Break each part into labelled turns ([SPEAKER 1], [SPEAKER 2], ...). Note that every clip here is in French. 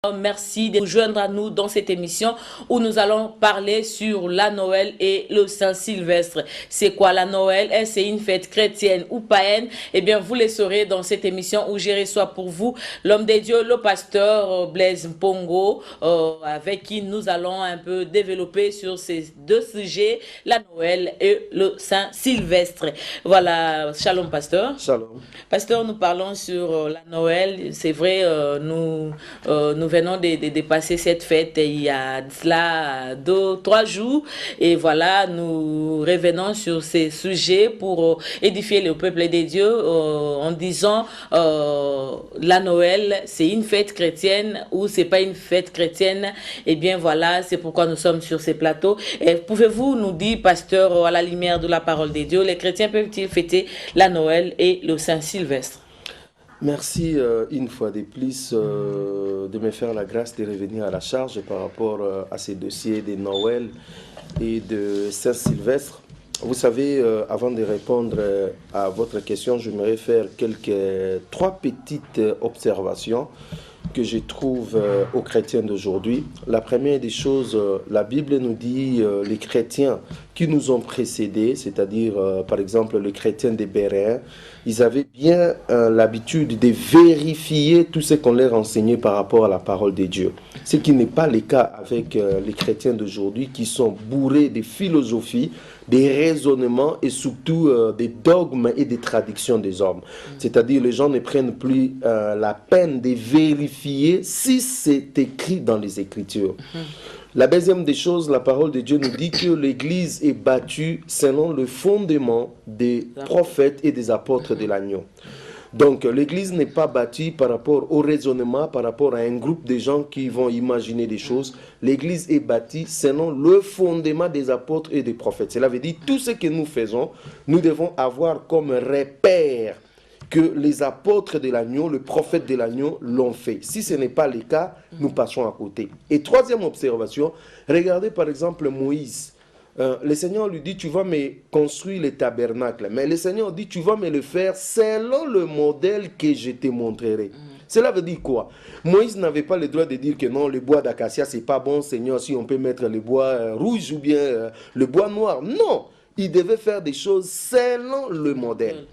[SPEAKER 1] Merci de nous joindre à nous dans cette émission où nous allons parler sur la Noël et le Saint-Sylvestre. C'est quoi la Noël? Est-ce c'est une fête chrétienne ou païenne? Eh bien, vous le saurez dans cette émission où je reçois pour vous l'homme des dieux, le pasteur Blaise Mpongo, avec qui nous allons un peu développer sur ces deux sujets, la Noël et le Saint-Sylvestre. Voilà, shalom pasteur.
[SPEAKER 2] Shalom.
[SPEAKER 1] Pasteur, nous parlons sur la Noël. C'est vrai, nous venons de passer cette fête il y a cela 2-3 jours. Et voilà, nous revenons sur ces sujets pour édifier le peuple des dieux en disant la Noël, c'est une fête chrétienne ou c'est pas une fête chrétienne. Eh bien voilà, c'est pourquoi nous sommes sur ces plateaux. Et pouvez-vous nous dire, pasteur, à la lumière de la parole des dieux, les chrétiens peuvent-ils fêter la Noël et le Saint-Sylvestre?
[SPEAKER 2] Merci une fois de plus de me faire la grâce de revenir à la charge par rapport à ces dossiers de Noël et de Saint-Sylvestre. Vous savez, avant de répondre à votre question, j'aimerais faire trois petites observations que je trouve aux chrétiens d'aujourd'hui. La première des choses, la Bible nous dit les chrétiens qui nous ont précédés, c'est-à-dire par exemple les chrétiens des Béréens, ils avaient bien l'habitude de vérifier tout ce qu'on leur enseignait par rapport à la parole de Dieu. Ce qui n'est pas le cas avec les chrétiens d'aujourd'hui qui sont bourrés de philosophie, des raisonnements et surtout des dogmes et des traditions des hommes. C'est-à-dire les gens ne prennent plus la peine de vérifier si c'est écrit dans les Écritures. La deuxième des choses, la parole de Dieu nous dit que l'Église est bâtue selon le fondement des prophètes et des apôtres de l'agneau. Donc l'Église n'est pas bâtie par rapport au raisonnement, par rapport à un groupe de gens qui vont imaginer des choses. L'Église est bâtie selon le fondement des apôtres et des prophètes. Cela veut dire tout ce que nous faisons, nous devons avoir comme repère que les apôtres de l'agneau, le prophète de l'agneau l'ont fait. Si ce n'est pas le cas, nous passons à côté. Et troisième observation, regardez par exemple Moïse. Le Seigneur lui dit, tu vas me construire le tabernacle. Mais le Seigneur dit, tu vas me le faire selon le modèle que je te montrerai. Cela veut dire quoi? Moïse n'avait pas le droit de dire que non, le bois d'acacia, c'est pas bon, Seigneur, si on peut mettre le bois rouge ou bien le bois noir. Non, il devait faire des choses selon le modèle.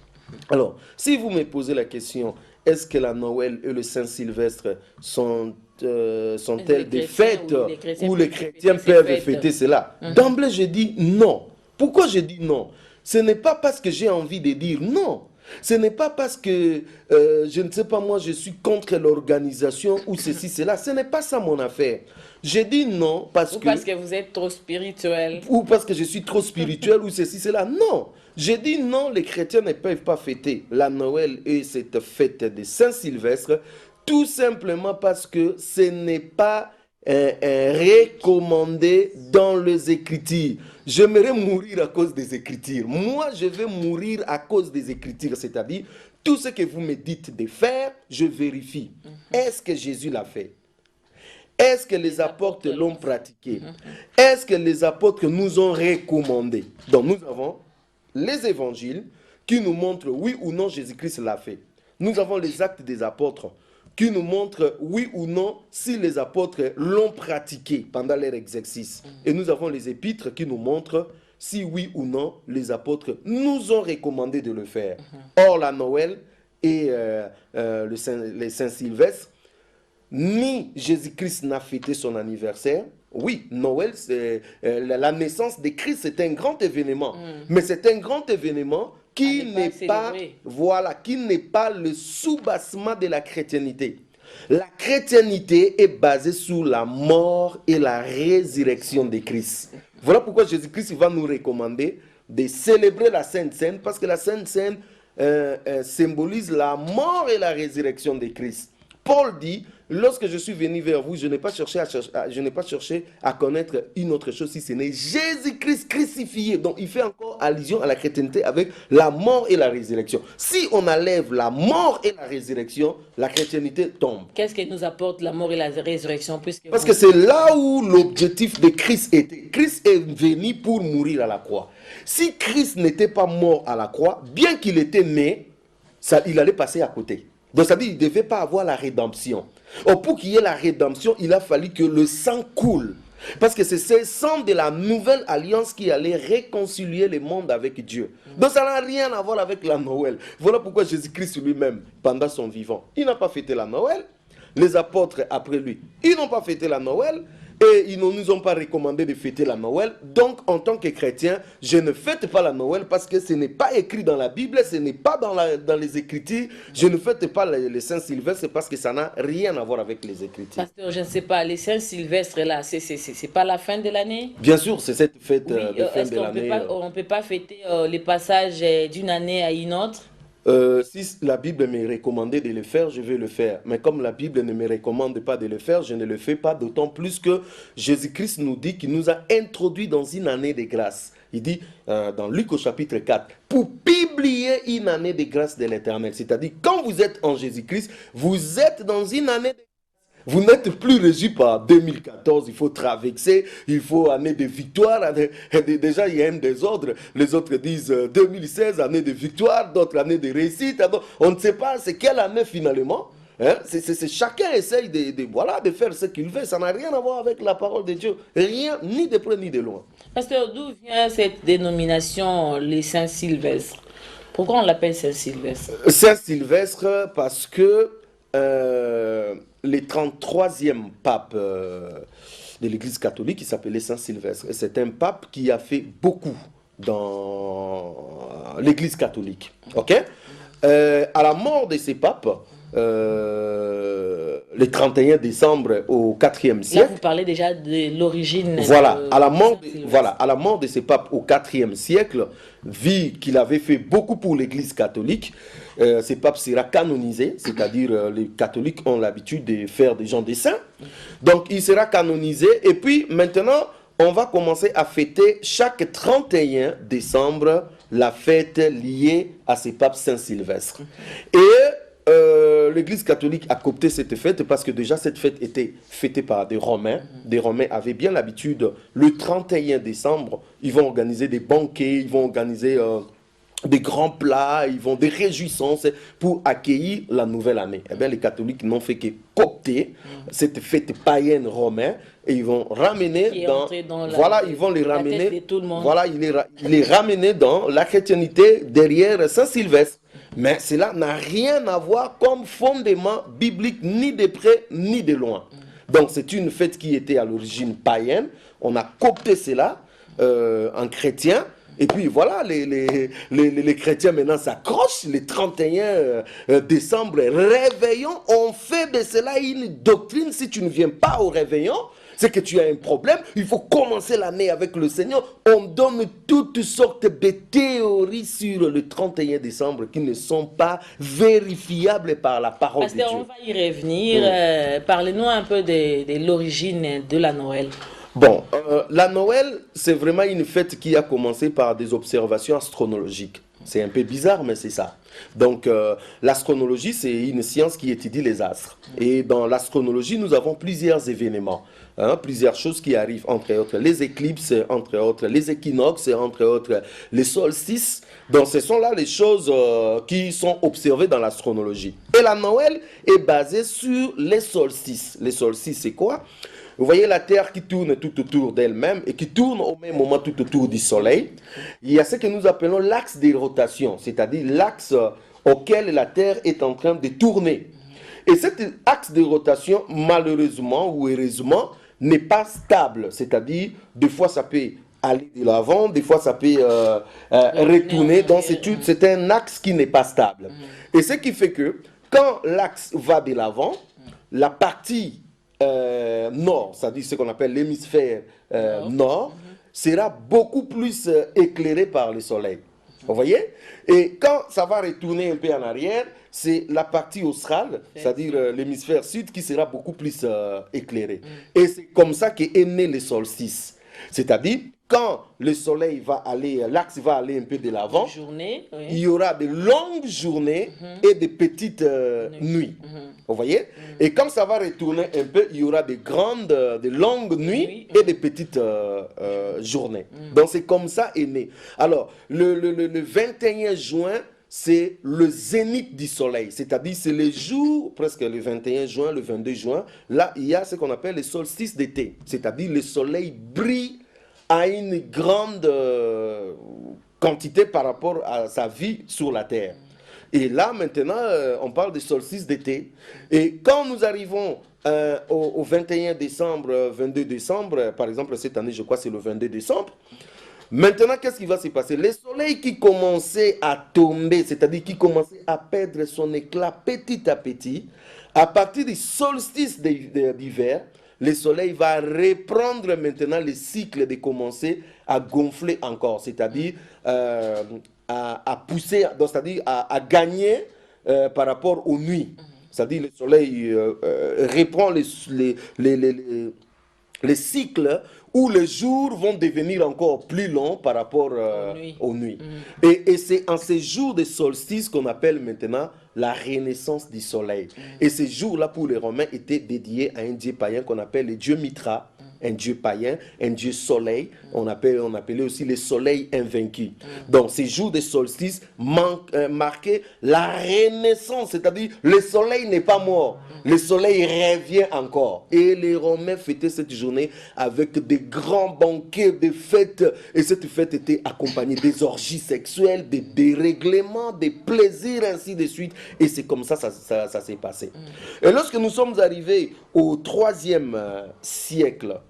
[SPEAKER 2] Alors, si vous me posez la question, est-ce que la Noël et le Saint-Sylvestre sont-elles des fêtes où les chrétiens peuvent fêter cela? D'emblée, je dis non. Pourquoi je dis non? Ce n'est pas parce que j'ai envie de dire non. Ce n'est pas parce que, je ne sais pas moi, je suis contre l'organisation ou ceci, cela. Ce n'est pas ça mon affaire. Je dis non parce
[SPEAKER 1] parce que vous êtes trop spirituel.
[SPEAKER 2] Ou parce que je suis trop spirituel ou ceci, cela. Non. Je dis non, les chrétiens ne peuvent pas fêter la Noël et cette fête de Saint-Sylvestre, tout simplement parce que ce n'est pas recommandé dans les Écritures. J'aimerais mourir à cause des Écritures. Moi, je vais mourir à cause des Écritures, c'est-à-dire tout ce que vous me dites de faire, je vérifie. Est-ce que Jésus l'a fait? Est-ce que les apôtres l'ont pratiqué? Est-ce que les apôtres nous ont recommandé? Donc nous avons les évangiles qui nous montrent oui ou non Jésus-Christ l'a fait. Nous avons les actes des apôtres qui nous montrent oui ou non si les apôtres l'ont pratiqué pendant leur exercice. Et nous avons les épîtres qui nous montrent si oui ou non les apôtres nous ont recommandé de le faire. Or la Noël et les Saint-Sylvestre, ni Jésus-Christ n'a fêté son anniversaire. Oui, Noël, c'est la naissance de Christ, c'est un grand événement. Mais c'est un grand événement qui n'est pas, voilà, qui n'est pas le soubassement de la chrétienté. La chrétienté est basée sur la mort et la résurrection de Christ. Voilà pourquoi Jésus-Christ va nous recommander de célébrer la Sainte Seine, parce que la Sainte Seine symbolise la mort et la résurrection de Christ. Paul dit, lorsque je suis venu vers vous, je n'ai pas cherché à connaître une autre chose si ce n'est Jésus-Christ crucifié. Donc il fait encore allusion à la chrétienté avec la mort et la résurrection. Si on enlève la mort et la résurrection, la chrétienté tombe.
[SPEAKER 1] Qu'est-ce que nous apporte la mort et la résurrection?
[SPEAKER 2] Parce que c'est là où l'objectif de Christ était. Christ est venu pour mourir à la croix. Si Christ n'était pas mort à la croix, bien qu'il était né, il allait passer à côté. Donc, ça veut dire qu'il ne devait pas avoir la rédemption. Or, pour qu'il y ait la rédemption, il a fallu que le sang coule. Parce que c'est ce sang de la nouvelle alliance qui allait réconcilier le monde avec Dieu. Donc ça n'a rien à voir avec la Noël. Voilà pourquoi Jésus-Christ lui-même, pendant son vivant, il n'a pas fêté la Noël. Les apôtres après lui, ils n'ont pas fêté la Noël. Et ils ne nous ont pas recommandé de fêter la Noël. Donc, en tant que chrétien, je ne fête pas la Noël parce que ce n'est pas écrit dans la Bible, ce n'est pas dans les Écritures. Je ne fête pas le Saint-Sylvestre parce que ça n'a rien à voir avec les Écritures.
[SPEAKER 1] Pasteur, je ne sais pas, les Saint-Sylvestre, là, c'est pas la fin de l'année?
[SPEAKER 2] Bien sûr, c'est cette fête
[SPEAKER 1] Oui,
[SPEAKER 2] de fin
[SPEAKER 1] est-ce
[SPEAKER 2] de
[SPEAKER 1] qu'on
[SPEAKER 2] l'année.
[SPEAKER 1] on ne peut pas fêter les passages d'une année à une autre?
[SPEAKER 2] Si la Bible me recommandait de le faire, je vais le faire. Mais comme la Bible ne me recommande pas de le faire, je ne le fais pas, d'autant plus que Jésus-Christ nous dit qu'il nous a introduits dans une année de grâce. Il dit dans Luc au chapitre 4, pour publier une année de grâce de l'Éternel. C'est-à-dire, quand vous êtes en Jésus-Christ, vous êtes dans une année de... Vous n'êtes plus régi par 2014, il faut traverser, il faut année de victoire. Déjà, il y a un désordre. Les autres disent 2016, année de victoire, d'autres années de réussite. On ne sait pas c'est quelle année finalement. Hein? Chacun essaye voilà, de faire ce qu'il veut. Ça n'a rien à voir avec la parole de Dieu. Rien, ni de près ni de loin.
[SPEAKER 1] Pasteur, d'où vient cette dénomination, les Saint-Sylvestre? Pourquoi on l'appelle Saint-Sylvestre?
[SPEAKER 2] Saint-Sylvestre, parce que le 33e pape de l'Église catholique, qui s'appelait Saint-Sylvestre. C'est un pape qui a fait beaucoup dans l'Église catholique. Ok? À la mort de ces papes, le 31 décembre au 4e siècle.
[SPEAKER 1] Là, vous parlez déjà de l'origine.
[SPEAKER 2] Voilà, à la mort de ces papes au 4e siècle, vu qu'il avait fait beaucoup pour l'Église catholique, ces papes sera canonisé, c'est-à-dire les catholiques ont l'habitude de faire des gens des saints. Donc il sera canonisé et puis maintenant on va commencer à fêter chaque 31 décembre la fête liée à ces papes Saint-Sylvestre. Et l'Église catholique a coopté cette fête parce que déjà cette fête était fêtée par des Romains. Des Romains avaient bien l'habitude, le 31 décembre, ils vont organiser des banquets, ils vont organiser des grands plats, ils vont des réjouissances pour accueillir la nouvelle année. Eh bien, les catholiques n'ont fait que coopter cette fête païenne romaine et ils vont ramener ils vont les ramener, voilà, ils les ramener dans la chrétienté derrière Saint-Sylvestre. Mais cela n'a rien à voir comme fondement biblique, ni de près, ni de loin. Donc, c'est une fête qui était à l'origine païenne. On a coopté cela en chrétien. Et puis voilà, les chrétiens maintenant s'accrochent. Le 31 décembre, réveillon, on fait de cela une doctrine. Si tu ne viens pas au réveillon, c'est que tu as un problème. Il faut commencer l'année avec le Seigneur. On donne toutes sortes de théories sur le 31 décembre qui ne sont pas vérifiables par la parole de Dieu.
[SPEAKER 1] Pasteur, on va y revenir. Parlez-nous un peu de l'origine de la Noël.
[SPEAKER 2] Bon, la Noël, c'est vraiment une fête qui a commencé par des observations astronomiques. C'est un peu bizarre, mais c'est ça. Donc, l'astronologie, c'est une science qui étudie les astres. Et dans l'astronologie, nous avons plusieurs événements, plusieurs choses qui arrivent, entre autres les éclipses, entre autres les équinoxes, entre autres les solstices. Donc, ce sont là les choses qui sont observées dans l'astronologie. Et la Noël est basée sur les solstices. Les solstices, c'est quoi? Vous voyez la Terre qui tourne tout autour d'elle-même et qui tourne au même moment tout autour du Soleil. Il y a ce que nous appelons l'axe de rotation, c'est-à-dire l'axe auquel la Terre est en train de tourner. Et cet axe de rotation, malheureusement ou heureusement, n'est pas stable. C'est-à-dire, des fois, ça peut aller de l'avant, des fois, ça peut retourner. Donc, c'est un axe qui n'est pas stable. Et ce qui fait que, quand l'axe va de l'avant, la partie nord, c'est-à-dire ce qu'on appelle l'hémisphère nord, sera beaucoup plus éclairé par le soleil. Vous voyez? Et quand ça va retourner un peu en arrière, c'est la partie australe, c'est-à-dire l'hémisphère sud, qui sera beaucoup plus éclairé. Et c'est comme ça qu'est né le solstice. C'est-à-dire, quand le soleil va aller, l'axe va aller un peu de l'avant, il y aura de longues journées et de petites nuits. Vous voyez? Et quand ça va retourner un peu, il y aura de longues nuits et de petites journées. Donc c'est comme ça est né. Alors, le 21 juin, c'est le zénith du soleil, c'est-à-dire c'est les jours, presque le 21 juin, le 22 juin, là il y a ce qu'on appelle le solstice d'été, c'est-à-dire le soleil brille à une grande quantité par rapport à sa vie sur la terre. Et là maintenant, on parle de solstice d'été. Et quand nous arrivons au 21 décembre, 22 décembre, par exemple cette année je crois c'est le 22 décembre, maintenant, qu'est-ce qui va se passer? Le soleil qui commençait à tomber, c'est-à-dire qui commençait à perdre son éclat petit à petit, à partir du solstice d'hiver, le soleil va reprendre maintenant le cycle de commencer à gonfler encore, c'est-à-dire à pousser, c'est-à-dire à gagner par rapport aux nuits. C'est-à-dire le soleil reprend les cycles où les jours vont devenir encore plus longs par rapport aux nuits. Et c'est en ces jours de solstice qu'on appelle maintenant la renaissance du soleil. Et ces jours-là, pour les Romains, étaient dédiés à un dieu païen qu'on appelle le dieu Mitra, un dieu païen, un dieu soleil. On appelait aussi le soleil invaincu. Donc, ces jours de solstice marquaient la renaissance, c'est-à-dire le soleil n'est pas mort, le soleil revient encore. Et les Romains fêtaient cette journée avec des grands banquets, des fêtes. Et cette fête était accompagnée des orgies sexuelles, des dérèglements, des plaisirs, ainsi de suite. Et c'est comme ça s'est passé. Et lorsque nous sommes arrivés au 3e siècle,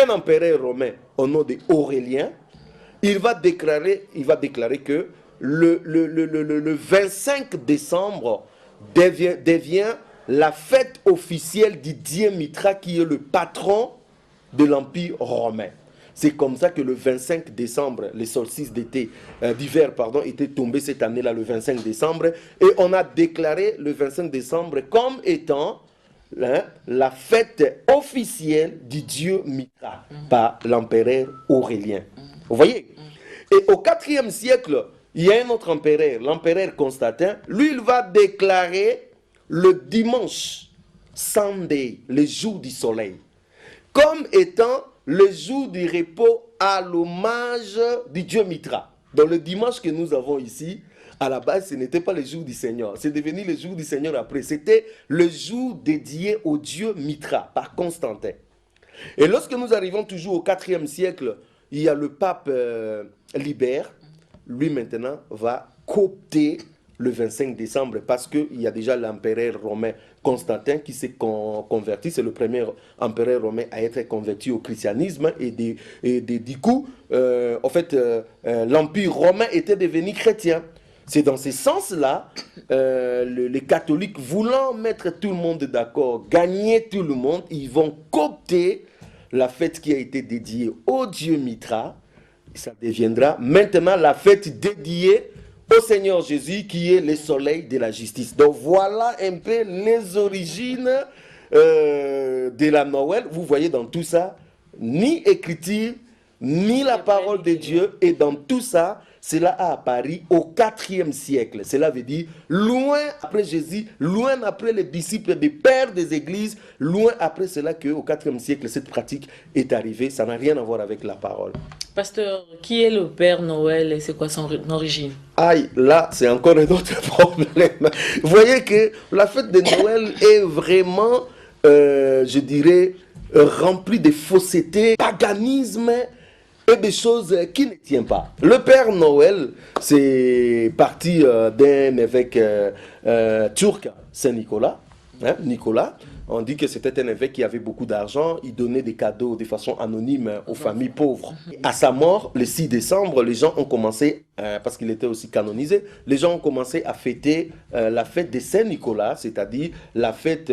[SPEAKER 2] un empereur romain au nom d'Aurélien, il va déclarer que le 25 décembre devient la fête officielle du dieu Mitra qui est le patron de l'Empire romain. C'est comme ça que le 25 décembre, le solstice d'hiver, était tombé cette année-là, le 25 décembre. Et on a déclaré le 25 décembre comme étant la fête officielle du dieu Mitra par l'empereur Aurélien. Vous voyez? Et au 4e siècle, il y a un autre empereur, l'empereur Constantin. Lui, il va déclarer le dimanche, Sunday, le jour du soleil, comme étant le jour du repos à l'hommage du dieu Mitra. Donc le dimanche que nous avons ici, à la base, ce n'était pas le jour du Seigneur. C'est devenu le jour du Seigneur après. C'était le jour dédié au dieu Mitra par Constantin. Et lorsque nous arrivons toujours au 4e siècle, il y a le pape Libère. Lui maintenant va coopter le 25 décembre parce qu'il y a déjà l'empereur romain Constantin qui s'est converti. C'est le premier empereur romain à être converti au christianisme. Et du coup, l'empire romain était devenu chrétien. C'est dans ce sens-là, les catholiques voulant mettre tout le monde d'accord, gagner tout le monde, ils vont coopter la fête qui a été dédiée au dieu Mitra. Ça deviendra maintenant la fête dédiée au Seigneur Jésus qui est le soleil de la justice. Donc voilà un peu les origines de la Noël. Vous voyez dans tout ça, ni écriture, ni la parole de Dieu. Et dans tout ça, cela a apparu au 4e siècle. Cela veut dire loin après Jésus, loin après les disciples des pères des églises, loin après cela qu'au 4e siècle, cette pratique est arrivée. Ça n'a rien à voir avec la parole.
[SPEAKER 1] Pasteur, qui est le Père Noël et c'est quoi son origine?
[SPEAKER 2] Aïe, là, c'est encore un autre problème. Vous voyez que la fête de Noël est vraiment, je dirais, remplie de fausseté, paganisme et des choses qui ne tiennent pas. Le Père Noël, c'est parti d'un évêque turc, Saint Nicolas. Nicolas, on dit que c'était un évêque qui avait beaucoup d'argent, il donnait des cadeaux de façon anonyme aux familles pauvres. À sa mort, le 6 décembre, les gens ont commencé, parce qu'il était aussi canonisé, les gens ont commencé à fêter la fête de Saint-Nicolas, c'est-à-dire la fête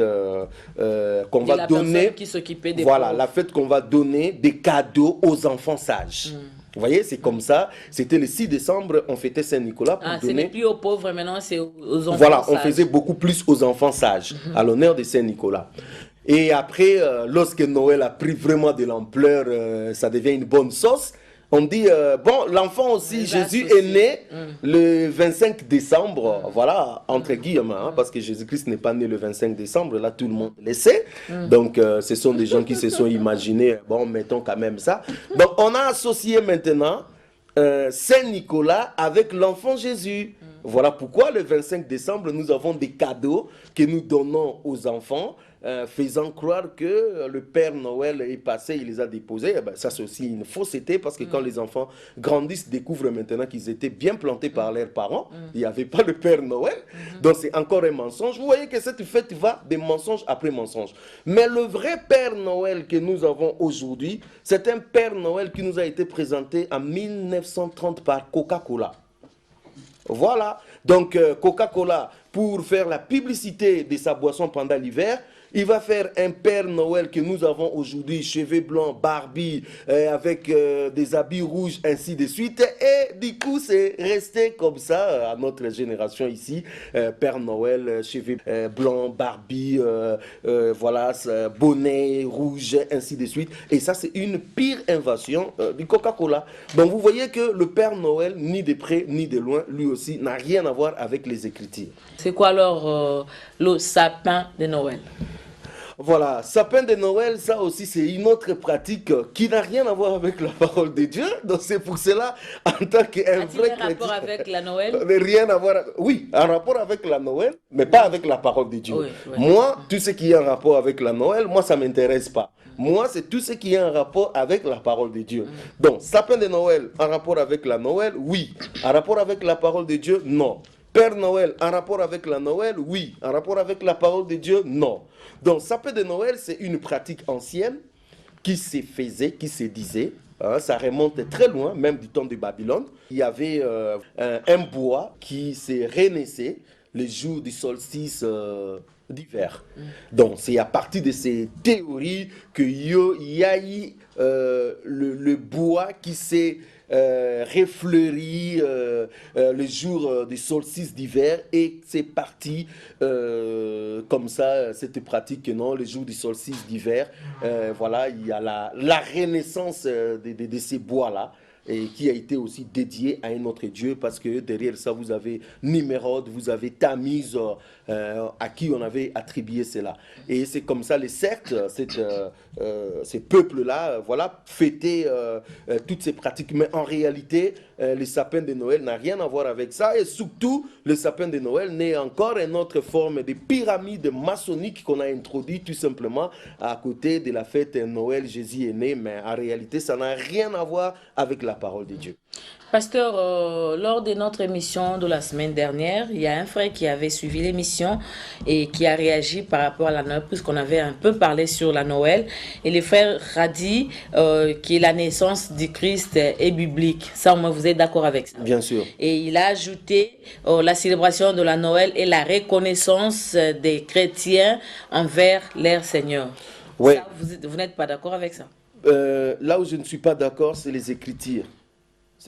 [SPEAKER 2] qu'on va donner,
[SPEAKER 1] qui s'occupait des
[SPEAKER 2] voilà,
[SPEAKER 1] pauvres.
[SPEAKER 2] la fête qu'on va donner des cadeaux aux enfants sages. Vous voyez, c'est comme ça. C'était le 6 décembre, on fêtait Saint-Nicolas pour
[SPEAKER 1] Ah, ce
[SPEAKER 2] donner...
[SPEAKER 1] n'est plus aux pauvres, maintenant c'est aux enfants
[SPEAKER 2] Voilà, on
[SPEAKER 1] sages.
[SPEAKER 2] faisait beaucoup plus aux enfants sages, à l'honneur de Saint-Nicolas. Et après, lorsque Noël a pris vraiment de l'ampleur, ça devient une bonne sauce. On dit, bon, l'enfant aussi, Jésus est né le 25 décembre, voilà, entre guillemets, parce que Jésus-Christ n'est pas né le 25 décembre, là tout le monde le sait. Donc, ce sont des gens qui se sont imaginés, bon, mettons quand même ça. Donc, on a associé maintenant Saint-Nicolas avec l'enfant Jésus. Voilà pourquoi le 25 décembre, nous avons des cadeaux que nous donnons aux enfants, faisant croire que le Père Noël est passé, il les a déposés. Eh ben, ça, c'est aussi une fausseté parce que quand les enfants grandissent, découvrent maintenant qu'ils étaient bien plantés par leurs parents, il n'y avait pas le Père Noël. Donc, c'est encore un mensonge. Vous voyez que cette fête va de mensonge après mensonge. Mais le vrai Père Noël que nous avons aujourd'hui, c'est un Père Noël qui nous a été présenté en 1930 par Coca-Cola. Voilà, donc Coca-Cola, pour faire la publicité de sa boisson pendant l'hiver, il va faire un Père Noël que nous avons aujourd'hui, cheveux blancs, Barbie, avec des habits rouges, ainsi de suite. Et du coup, c'est resté comme ça à notre génération ici. Père Noël, cheveux blancs, Barbie, voilà, bonnet rouge, ainsi de suite. Et ça, c'est une pire invasion du Coca-Cola. Donc, vous voyez que le Père Noël, ni de près, ni de loin, lui aussi, n'a rien à voir avec les Écritures.
[SPEAKER 1] C'est quoi alors le sapin de Noël?
[SPEAKER 2] Voilà, sapin de Noël, ça aussi c'est une autre pratique qui n'a rien à voir avec la parole de Dieu. Donc c'est pour cela, en tant qu'un vrai
[SPEAKER 1] A-t-il un rapport avec la Noël?
[SPEAKER 2] rien à voir. Oui, un rapport avec la Noël, mais pas avec la parole de Dieu.
[SPEAKER 1] Oui, oui.
[SPEAKER 2] Moi, tout ce qui est en rapport avec la Noël, moi ça m'intéresse pas. Moi, c'est tout ce qui est en rapport avec la parole de Dieu. Donc, sapin de Noël, en rapport avec la Noël, oui. En rapport avec la parole de Dieu, non. Père Noël, en rapport avec la Noël, oui. En rapport avec la parole de Dieu, non. Donc, sapin de Noël, c'est une pratique ancienne qui se faisait, qui se disait. Hein, ça remonte très loin, même du temps de Babylone. Il y avait un bois qui se renaissait les jours du solstice d'hiver. Donc, c'est à partir de ces théories qu'il y a eu le bois qui s'est réfléchi le jour du solstice d'hiver et c'est parti comme ça, cette pratique, non, le jour du solstice d'hiver, voilà, il y a la renaissance de ces bois-là. Et qui a été aussi dédié à un autre Dieu, parce que derrière ça, vous avez Nimrod, vous avez Tammuz, à qui on avait attribué cela. Et c'est comme ça, les sectes, ces peuples-là, voilà, fêtaient toutes ces pratiques. Mais en réalité, le sapin de Noël n'a rien à voir avec ça. Et surtout, le sapin de Noël n'est encore une autre forme de pyramide maçonnique qu'on a introduit tout simplement à côté de la fête Noël, Jésus est né. Mais en réalité, ça n'a rien à voir avec la parole de Dieu.
[SPEAKER 1] Pasteur, lors de notre émission de la semaine dernière, il y a un frère qui avait suivi l'émission et qui a réagi par rapport à la Noël, puisqu'on avait un peu parlé sur la Noël. Et le frère a dit que la naissance du Christ est biblique. Ça, au moins, vous êtes d'accord avec ça?
[SPEAKER 2] Bien sûr.
[SPEAKER 1] Et il a ajouté la célébration de la Noël et la reconnaissance des chrétiens envers leur Seigneur.
[SPEAKER 2] Ouais.
[SPEAKER 1] Ça, vous n'êtes pas d'accord avec ça?
[SPEAKER 2] Là où je ne suis pas d'accord, c'est les Écritures.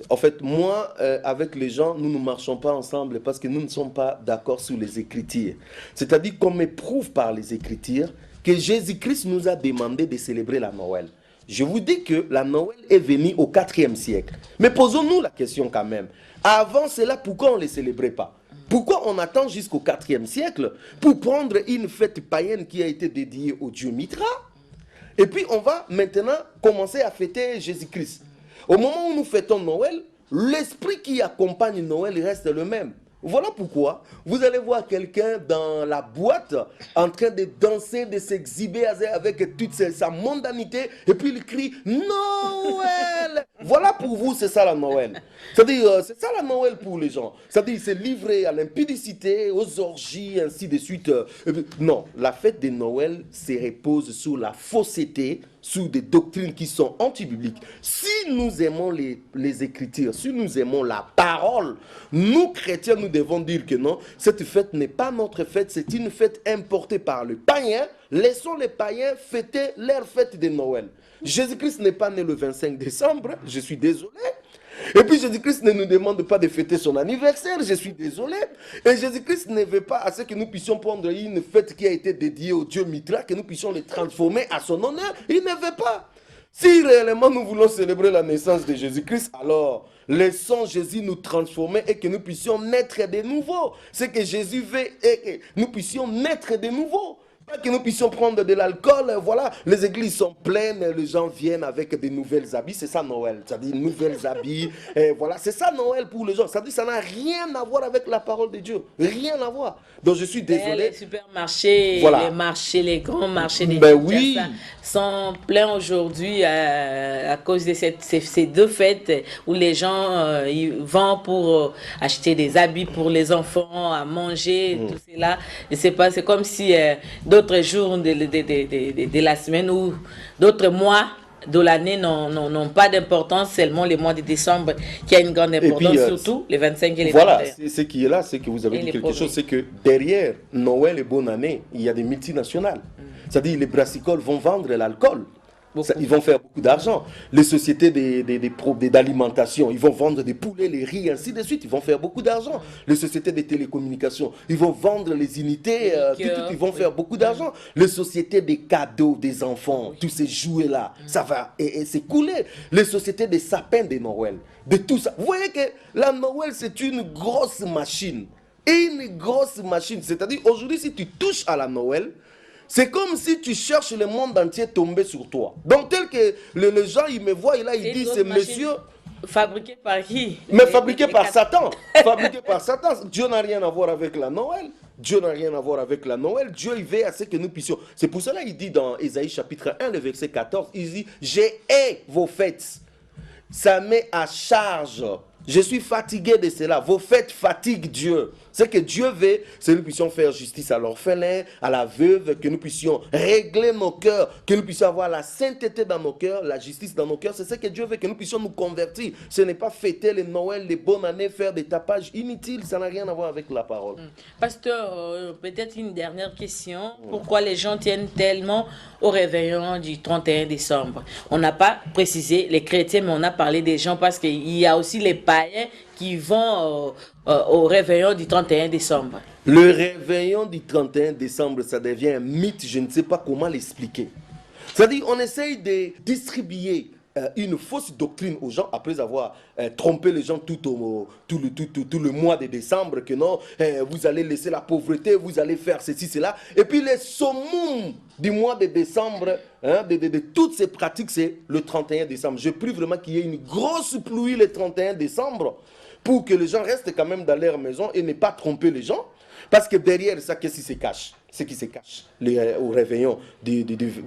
[SPEAKER 2] En fait, moi, avec les gens, nous ne marchons pas ensemble parce que nous ne sommes pas d'accord sur les Écritures. C'est-à-dire qu'on m'éprouve par les Écritures que Jésus-Christ nous a demandé de célébrer la Noël. Je vous dis que la Noël est venue au IVe siècle. Mais posons-nous la question quand même. Avant cela, pourquoi on ne les célébrait pas? Pourquoi on attend jusqu'au IVe siècle pour prendre une fête païenne qui a été dédiée au dieu Mithra? Et puis on va maintenant commencer à fêter Jésus-Christ. Au moment où nous fêtons Noël, l'esprit qui accompagne Noël reste le même. Voilà pourquoi vous allez voir quelqu'un dans la boîte en train de danser, de s'exhiber avec toute sa mondanité, et puis il crie Noël. Voilà pour vous, c'est ça la Noël. C'est-à-dire, c'est ça la Noël pour les gens. C'est-à-dire, c'est livré à l'impudicité, aux orgies, ainsi de suite. Non, la fête de Noël se repose sur la fausseté, sur des doctrines qui sont anti-bibliques. Si nous aimons les Écritures, si nous aimons la parole, nous chrétiens, nous devons dire que non, cette fête n'est pas notre fête, c'est une fête importée par le païen. Laissons les païens fêter leur fête de Noël. Jésus-Christ n'est pas né le 25 décembre, je suis désolé. Et puis Jésus-Christ ne nous demande pas de fêter son anniversaire, je suis désolé. Et Jésus-Christ ne veut pas à ce que nous puissions prendre une fête qui a été dédiée au dieu Mithra, que nous puissions le transformer à son honneur. Il ne veut pas. Si réellement nous voulons célébrer la naissance de Jésus-Christ, alors laissons Jésus nous transformer et que nous puissions naître de nouveau. Ce que Jésus veut est que nous puissions naître de nouveau. pas que nous puissions prendre de l'alcool. Voilà, les églises sont pleines, les gens viennent avec des nouvelles habits. C'est ça Noël, c'est-à-dire nouvelles habits. Et voilà, c'est ça Noël pour les gens. C'est-à-dire ça n'a rien à voir avec la parole de Dieu. Rien à voir. Donc je suis désolé.
[SPEAKER 1] Les supermarchés,
[SPEAKER 2] Voilà.
[SPEAKER 1] les marchés, les grands marchés des
[SPEAKER 2] Ben oui.
[SPEAKER 1] sont pleins aujourd'hui à cause de ces deux fêtes où les gens ils vont pour acheter des habits pour les enfants, à manger, tout cela. Et c'est comme si d'autres jours de la semaine ou d'autres mois de l'année n'ont pas d'importance, seulement les mois de décembre qui a une grande importance,
[SPEAKER 2] puis,
[SPEAKER 1] surtout les 25 et les
[SPEAKER 2] voilà,
[SPEAKER 1] 31.
[SPEAKER 2] ce qui est là, c'est que vous avez
[SPEAKER 1] Et
[SPEAKER 2] dit
[SPEAKER 1] les
[SPEAKER 2] quelque
[SPEAKER 1] produits.
[SPEAKER 2] chose, c'est que derrière Noël et Bonne Année, il y a des multinationales. C'est-à-dire les brassicoles vont vendre l'alcool.
[SPEAKER 1] Beaucoup.
[SPEAKER 2] Ils vont faire beaucoup d'argent. Les sociétés d'alimentation, ils vont vendre des poulets, les riz, ainsi de suite. Ils vont faire beaucoup d'argent. Les sociétés de télécommunications, ils vont vendre les unités, ils vont faire beaucoup d'argent. Les sociétés des cadeaux des enfants, tous ces jouets-là, ça va et s'écouler. Les sociétés des sapins de Noël, de tout ça. Vous voyez que la Noël, c'est une grosse machine. Et une grosse machine. C'est-à-dire, aujourd'hui, si tu touches à la Noël, c'est comme si tu cherches le monde entier tombé sur toi. Donc, tel que les gens, ils me voient, et là, ils disent, c'est monsieur...
[SPEAKER 1] Fabriqué par qui?
[SPEAKER 2] Mais fabriqué par Satan. Fabriqué par Satan. Dieu n'a rien à voir avec la Noël. Dieu n'a rien à voir avec la Noël. Dieu, il veut à ce que nous puissions... C'est pour cela qu'il dit dans Ésaïe chapitre 1, le verset 14, il dit, « J'ai hais vos fêtes. Ça met à charge. Je suis fatigué de cela. Vos fêtes fatiguent Dieu. » Ce que Dieu veut, c'est que nous puissions faire justice à l'orphelin, à la veuve, que nous puissions régler nos cœurs, que nous puissions avoir la sainteté dans nos cœurs, la justice dans nos cœurs. C'est ce que Dieu veut, que nous puissions nous convertir. Ce n'est pas fêter les Noël, les bonnes années, faire des tapages inutiles. Ça n'a rien à voir avec la parole.
[SPEAKER 1] Pasteur, peut-être une dernière question. Pourquoi les gens tiennent tellement au réveillon du 31 décembre? On n'a pas précisé les chrétiens, mais on a parlé des gens parce qu'il y a aussi les païens qui vont au réveillon du 31 décembre.
[SPEAKER 2] Le réveillon du 31 décembre, ça devient un mythe, je ne sais pas comment l'expliquer. C'est-à-dire, on essaye de distribuer une fausse doctrine aux gens après avoir trompé les gens tout le mois de décembre, que non, vous allez laisser la pauvreté, vous allez faire ceci, cela. Et puis les summum du mois de décembre, de toutes ces pratiques, c'est le 31 décembre. Je prie vraiment qu'il y ait une grosse pluie le 31 décembre pour que les gens restent quand même dans leur maison et ne pas tromper les gens. Parce que derrière ça, qu'est-ce qui se cache? Ce qui se cache au réveillon du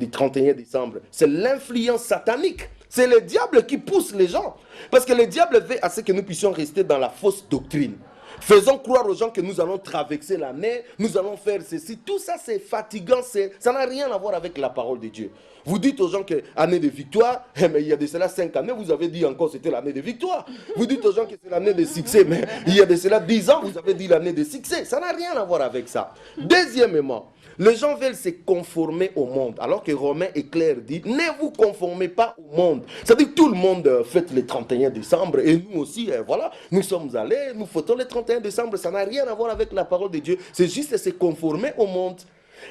[SPEAKER 2] 31 décembre, c'est l'influence satanique. C'est le diable qui pousse les gens. Parce que le diable veut à ce que nous puissions rester dans la fausse doctrine. Faisons croire aux gens que nous allons traverser l'année, nous allons faire ceci. Tout ça, c'est fatigant, ça n'a rien à voir avec la parole de Dieu. Vous dites aux gens que année de victoire, mais il y a de cela 5 années, vous avez dit encore que c'était l'année de victoire. Vous dites aux gens que c'est l'année de succès, mais il y a de cela 10 ans, vous avez dit l'année de succès. Ça n'a rien à voir avec ça. Deuxièmement, les gens veulent se conformer au monde, alors que Romains et Claire dit, ne vous conformez pas au monde. C'est-à-dire que tout le monde fête le 31 décembre, et nous aussi, voilà, nous sommes allés, nous fêtons le 31 décembre, ça n'a rien à voir avec la parole de Dieu, c'est juste se conformer au monde.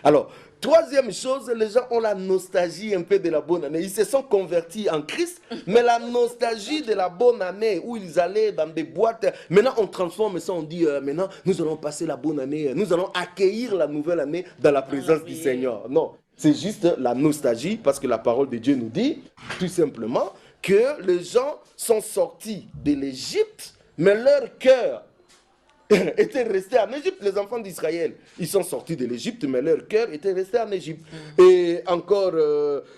[SPEAKER 2] Alors, troisième chose, les gens ont la nostalgie un peu de la bonne année. Ils se sont convertis en Christ, mais la nostalgie de la bonne année, où ils allaient dans des boîtes, maintenant on transforme ça, on dit, maintenant nous allons passer la bonne année, nous allons accueillir la nouvelle année dans la présence du Seigneur. Non, c'est juste la nostalgie, parce que la parole de Dieu nous dit, tout simplement, que les gens sont sortis de l'Égypte, mais leur cœur étaient restés en Égypte, les enfants d'Israël. Ils sont sortis de l'Égypte, mais leur cœur était resté en Égypte. Et encore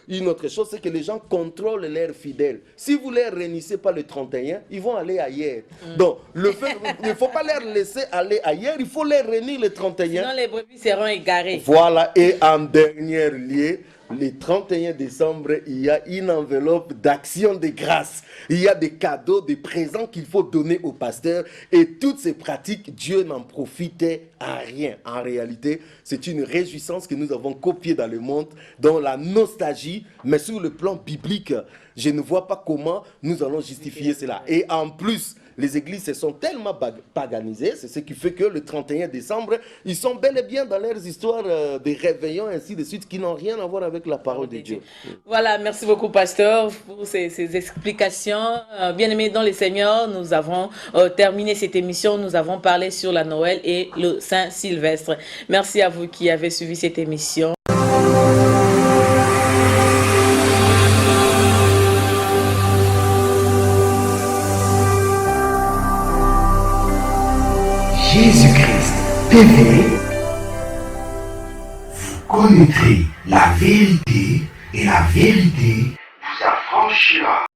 [SPEAKER 2] une autre chose, c'est que les gens contrôlent leurs fidèles. Si vous ne les réunissez pas le 31, ils vont aller ailleurs. Donc, il ne faut pas les laisser aller ailleurs, il faut les réunir le 31.
[SPEAKER 1] Sinon, les brebis seront égarées.
[SPEAKER 2] Voilà, et en dernier lieu, le 31 décembre, il y a une enveloppe d'action de grâce. Il y a des cadeaux, des présents qu'il faut donner au pasteur. Et toutes ces pratiques, Dieu n'en profitait à rien. En réalité, c'est une réjouissance que nous avons copiée dans le monde, dans la nostalgie. Mais sur le plan biblique, je ne vois pas comment nous allons justifier cela. Et en plus, les églises se sont tellement paganisées, c'est ce qui fait que le 31 décembre, ils sont bel et bien dans leurs histoires de réveillons, ainsi de suite, qui n'ont rien à voir avec la parole de Dieu.
[SPEAKER 1] Voilà, merci beaucoup, pasteur, pour ces explications. Bien-aimés dans le Seigneur, nous avons terminé cette émission. Nous avons parlé sur la Noël et le Saint-Sylvestre. Merci à vous qui avez suivi cette émission.
[SPEAKER 3] TV, vous connaîtrez la vérité et la vérité vous affranchira.